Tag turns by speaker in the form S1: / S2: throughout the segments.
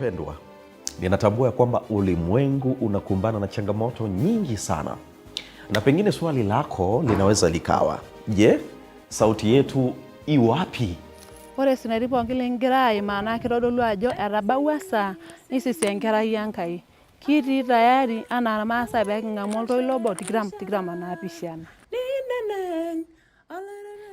S1: Mpendwa, ninatambua ya kwamba ulimwengu unakumbana na changamoto nyingi sana, na pengine swali lako linaweza likawa, je, sauti yetu iwapi?
S2: Ore sinaripo ngilengirai maana kitodolu ajo etabaua saa nisisi enkerai Enkai. Kitii tayari ana Irmaasai pee kingamu oltoilo obo tikitam naapishana.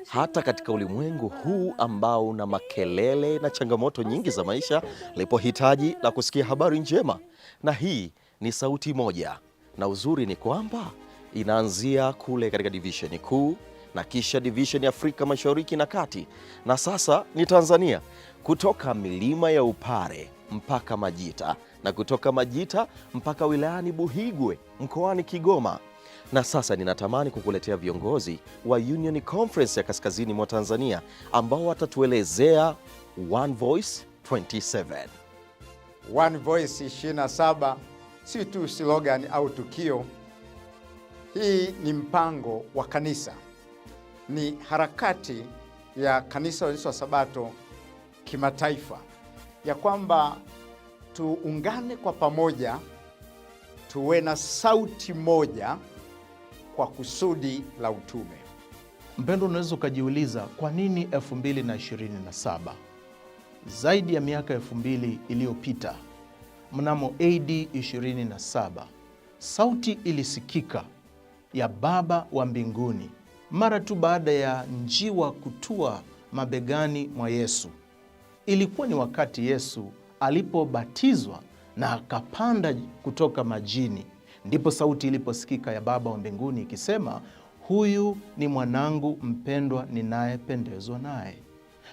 S1: Hata katika ulimwengu huu ambao una makelele na changamoto nyingi za maisha, lipo hitaji la kusikia habari njema, na hii ni sauti moja. Na uzuri ni kwamba inaanzia kule katika divisheni kuu na kisha divisheni ya Afrika Mashariki na Kati, na sasa ni Tanzania, kutoka milima ya Upare mpaka Majita, na kutoka Majita mpaka wilayani Buhigwe mkoani Kigoma. Na sasa ninatamani kukuletea viongozi wa Union Conference ya Kaskazini mwa Tanzania ambao watatuelezea One Voice 27.
S3: One Voice 27 si tu slogan au tukio. Hii ni mpango wa kanisa, ni harakati ya kanisa la Waadventista wa Sabato kimataifa, ya kwamba tuungane kwa pamoja, tuwe na sauti moja kwa kusudi la utume.
S4: Mpendwa, unaweza ukajiuliza kwa nini 2027? Zaidi ya miaka 2000 iliyopita, mnamo AD 27, sauti ilisikika ya Baba wa mbinguni mara tu baada ya njiwa kutua mabegani mwa Yesu. Ilikuwa ni wakati Yesu alipobatizwa na akapanda kutoka majini, ndipo sauti iliposikika ya Baba wa mbinguni ikisema, huyu ni mwanangu mpendwa ninayependezwa naye.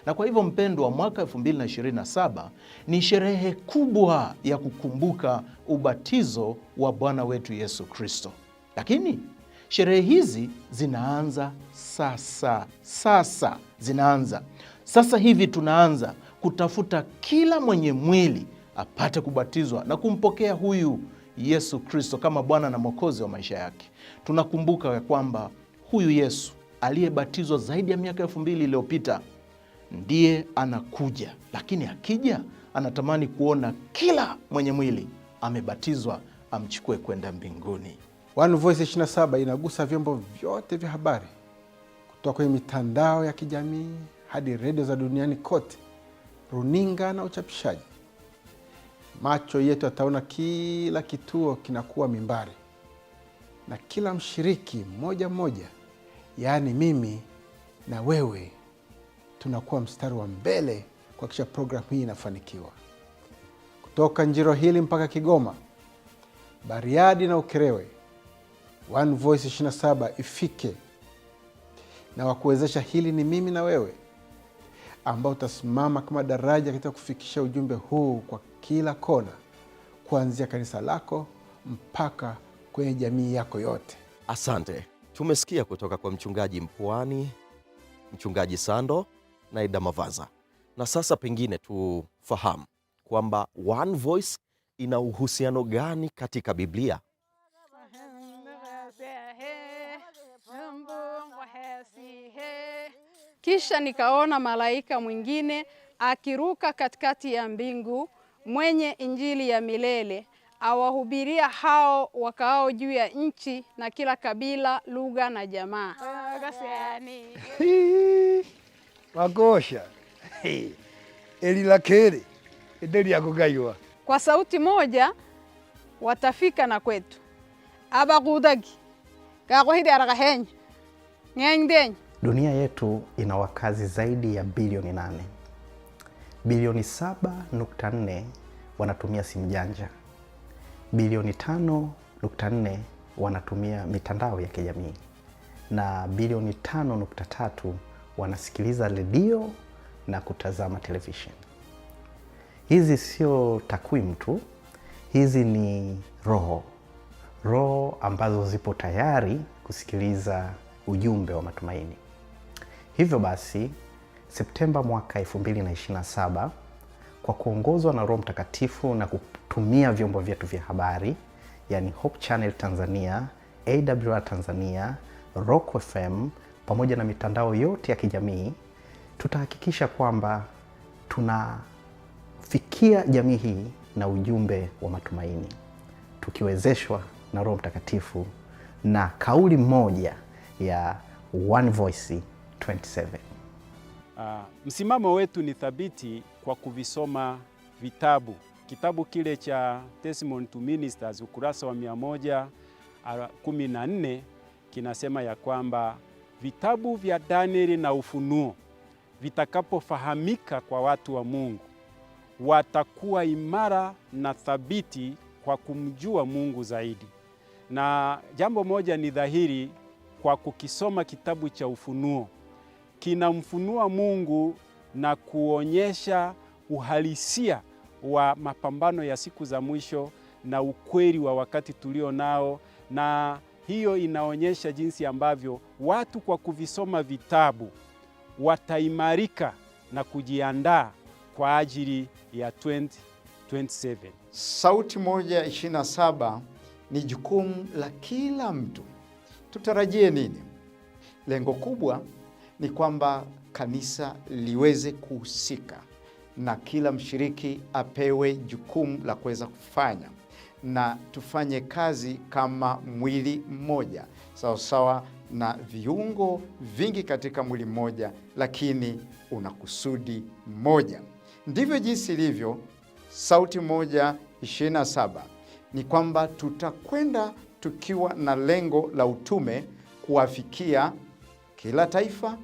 S4: Na kwa hivyo mpendwa, mwaka 2027 ni sherehe kubwa ya kukumbuka ubatizo wa Bwana wetu Yesu Kristo. Lakini sherehe hizi zinaanza sasa zinaanza sasa hivi. Tunaanza kutafuta kila mwenye mwili apate kubatizwa na kumpokea huyu Yesu Kristo kama Bwana na Mwokozi wa maisha yake. Tunakumbuka ya kwamba huyu Yesu aliyebatizwa zaidi ya miaka 2000 iliyopita ndiye anakuja, lakini akija anatamani kuona kila mwenye mwili amebatizwa, amchukue kwenda mbinguni.
S5: One Voice 27 inagusa vyombo vyote vya habari, kutoka kwenye mitandao ya kijamii hadi redio za duniani kote, runinga na uchapishaji. Macho yetu yataona kila kituo kinakuwa mimbari, na kila mshiriki mmoja mmoja, yaani mimi na wewe, tunakuwa mstari wa mbele kuhakikisha programu hii inafanikiwa. Kutoka Njiro Hili mpaka Kigoma, Bariadi na Ukerewe, One Voice 27 ifike. Na wakuwezesha hili ni mimi na wewe, ambao utasimama kama daraja katika kufikisha ujumbe huu kwa kila kona, kuanzia kanisa lako mpaka kwenye jamii yako yote.
S1: Asante. Tumesikia kutoka kwa mchungaji Mpwani, mchungaji Sando na Ida Mavaza. Na sasa pengine tufahamu kwamba One Voice ina uhusiano gani katika Biblia?
S6: Kisha nikaona malaika mwingine akiruka katikati ya mbingu, mwenye injili ya milele, awahubiria hao wakaao juu ya nchi na kila kabila, lugha na jamaa.
S7: Magosha elilakere edeli ya kugaiwa.
S6: Kwa sauti moja watafika na kwetu abagudagi kakohidi arakahenyi ngengdenyi.
S8: Dunia yetu ina wakazi zaidi ya bilioni 8. Bilioni 7.4 wanatumia simu janja. Bilioni 5.4 wanatumia mitandao ya kijamii. Na bilioni 5.3 wanasikiliza redio na kutazama television. Hizi sio takwimu tu, hizi ni roho ambazo zipo tayari kusikiliza ujumbe wa matumaini. Hivyo basi, Septemba mwaka 2027, kwa kuongozwa na Roho Mtakatifu na kutumia vyombo vyetu vya habari, yani Hope Channel Tanzania, AWR Tanzania, Rock FM, pamoja na mitandao yote ya kijamii, tutahakikisha kwamba tunafikia jamii hii na ujumbe wa matumaini, tukiwezeshwa na Roho Mtakatifu na kauli moja ya One Voice 27.
S9: Msimamo wetu ni thabiti kwa kuvisoma vitabu. Kitabu kile cha Testimony to Ministers ukurasa wa 114 kinasema ya kwamba vitabu vya Danieli na Ufunuo vitakapofahamika kwa watu wa Mungu, watakuwa imara na thabiti kwa kumjua Mungu zaidi. Na jambo moja ni dhahiri kwa kukisoma kitabu cha Ufunuo, kinamfunua Mungu na kuonyesha uhalisia wa mapambano ya siku za mwisho na ukweli wa wakati tulio nao, na hiyo inaonyesha jinsi ambavyo watu kwa kuvisoma vitabu wataimarika na kujiandaa kwa ajili ya 2027.
S3: Sauti moja 27 ni jukumu la kila mtu. Tutarajie nini? Lengo kubwa ni kwamba kanisa liweze kuhusika na kila mshiriki apewe jukumu la kuweza kufanya, na tufanye kazi kama mwili mmoja, sawa na viungo vingi katika mwili mmoja, lakini una kusudi moja. Ndivyo jinsi ilivyo sauti moja 27, ni kwamba tutakwenda tukiwa na lengo la utume kuwafikia kila taifa,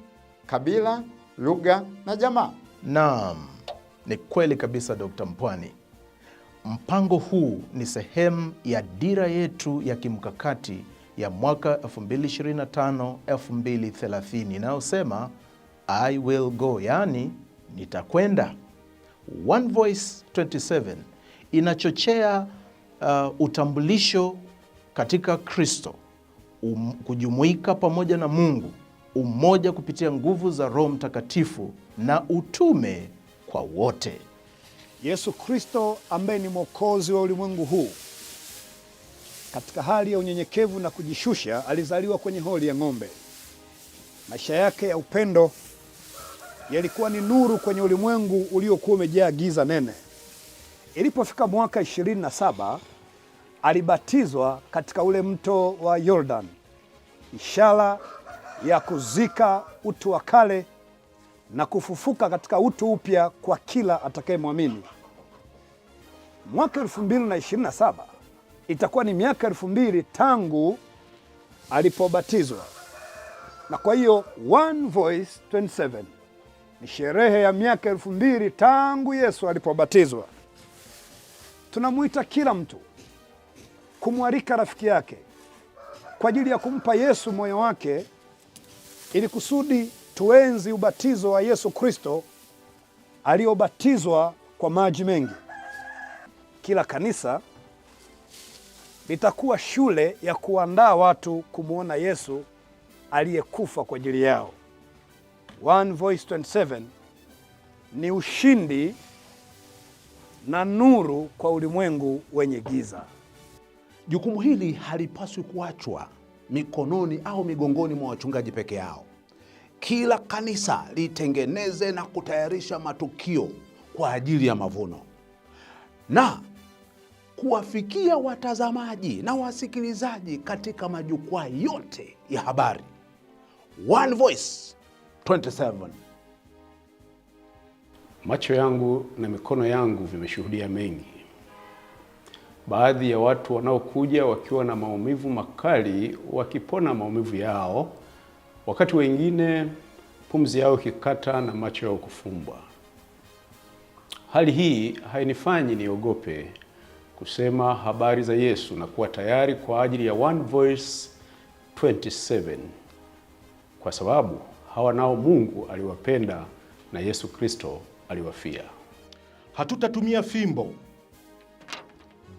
S3: kabila, lugha na jamaa.
S4: Naam, ni kweli kabisa Dr. Mpwani. Mpango huu ni sehemu ya dira yetu ya kimkakati ya mwaka 2025-2030 inayosema I will go, yani nitakwenda. One Voice 27 inachochea utambulisho katika Kristo, kujumuika pamoja na Mungu, umoja kupitia nguvu za Roho Mtakatifu na utume kwa wote.
S7: Yesu Kristo ambaye ni Mwokozi wa ulimwengu huu, katika hali ya unyenyekevu na kujishusha, alizaliwa kwenye hori ya ng'ombe. Maisha yake ya upendo yalikuwa ni nuru kwenye ulimwengu uliokuwa umejaa giza nene. Ilipofika mwaka 27, alibatizwa katika ule mto wa Yordan, ishara ya kuzika utu wa kale na kufufuka katika utu upya kwa kila atakayemwamini. Mwaka 2027 itakuwa ni miaka 2000 tangu alipobatizwa, na kwa hiyo One Voice 27 ni sherehe ya miaka 2000 tangu Yesu alipobatizwa. Tunamuita kila mtu kumwalika rafiki yake kwa ajili ya kumpa Yesu moyo wake, ili kusudi tuenzi ubatizo wa Yesu Kristo aliobatizwa kwa maji mengi. Kila kanisa litakuwa shule ya kuandaa watu kumwona Yesu aliyekufa kwa ajili yao. One Voice 27 ni ushindi na nuru kwa ulimwengu wenye giza.
S10: Jukumu hili halipaswi kuachwa mikononi au migongoni mwa wachungaji peke yao. Kila kanisa litengeneze na kutayarisha matukio kwa ajili ya mavuno na kuwafikia watazamaji na wasikilizaji katika majukwaa yote ya habari. One Voice 27.
S9: Macho yangu na mikono yangu vimeshuhudia mengi. Baadhi ya watu wanaokuja wakiwa na maumivu makali wakipona maumivu yao, wakati wengine pumzi yao ikikata na macho yao kufumbwa. Hali hii hainifanyi niogope kusema habari za Yesu na kuwa tayari kwa ajili ya One Voice 27, kwa sababu hawa nao Mungu aliwapenda na Yesu Kristo aliwafia.
S11: Hatutatumia fimbo,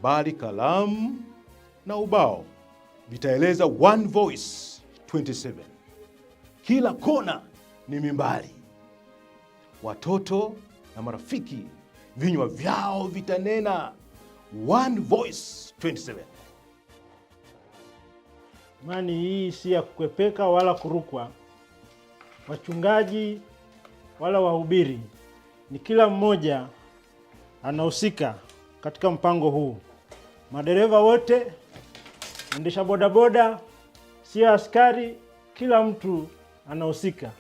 S11: bali kalamu na ubao vitaeleza One Voice 27. Kila kona ni mimbari. Watoto na marafiki, vinywa vyao vitanena One Voice 27.
S12: Imani hii si ya kukwepeka wala kurukwa. Wachungaji wala wahubiri, ni kila mmoja anahusika katika mpango huu. Madereva wote, endesha bodaboda, sio askari, kila mtu anahusika.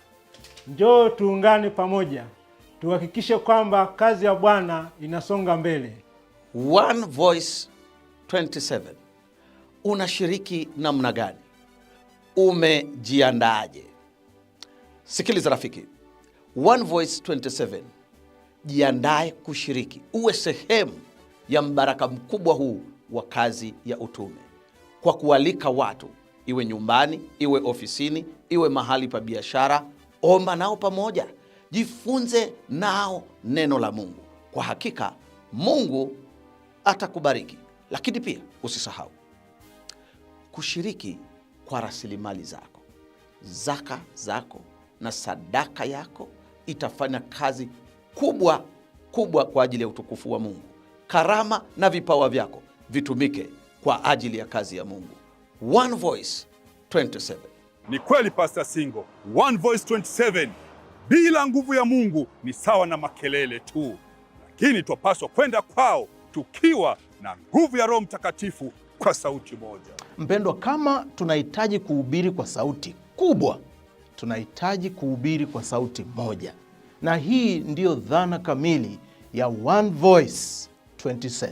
S12: Njoo tuungane pamoja, tuhakikishe kwamba kazi ya Bwana inasonga mbele.
S10: One Voice 27. Unashiriki namna gani? Umejiandaaje? Sikiliza rafiki, One Voice 27, jiandae kushiriki, uwe sehemu ya mbaraka mkubwa huu wa kazi ya utume, kwa kualika watu, iwe nyumbani, iwe ofisini, iwe mahali pa biashara. Omba nao pamoja, jifunze nao neno la Mungu. Kwa hakika Mungu atakubariki. Lakini pia usisahau kushiriki kwa rasilimali zako. Zaka zako na sadaka yako itafanya kazi kubwa kubwa kwa ajili ya utukufu wa Mungu. Karama na vipawa vyako vitumike kwa ajili ya kazi ya Mungu. One Voice 27.
S13: Ni kweli Pastor Singo, One Voice 27 bila nguvu ya Mungu ni sawa na makelele tu, lakini twapaswa kwenda kwao tukiwa na nguvu ya Roho Mtakatifu kwa sauti moja.
S4: Mpendwa, kama tunahitaji kuhubiri kwa sauti kubwa, tunahitaji kuhubiri kwa sauti moja, na hii ndiyo dhana kamili ya One Voice 27.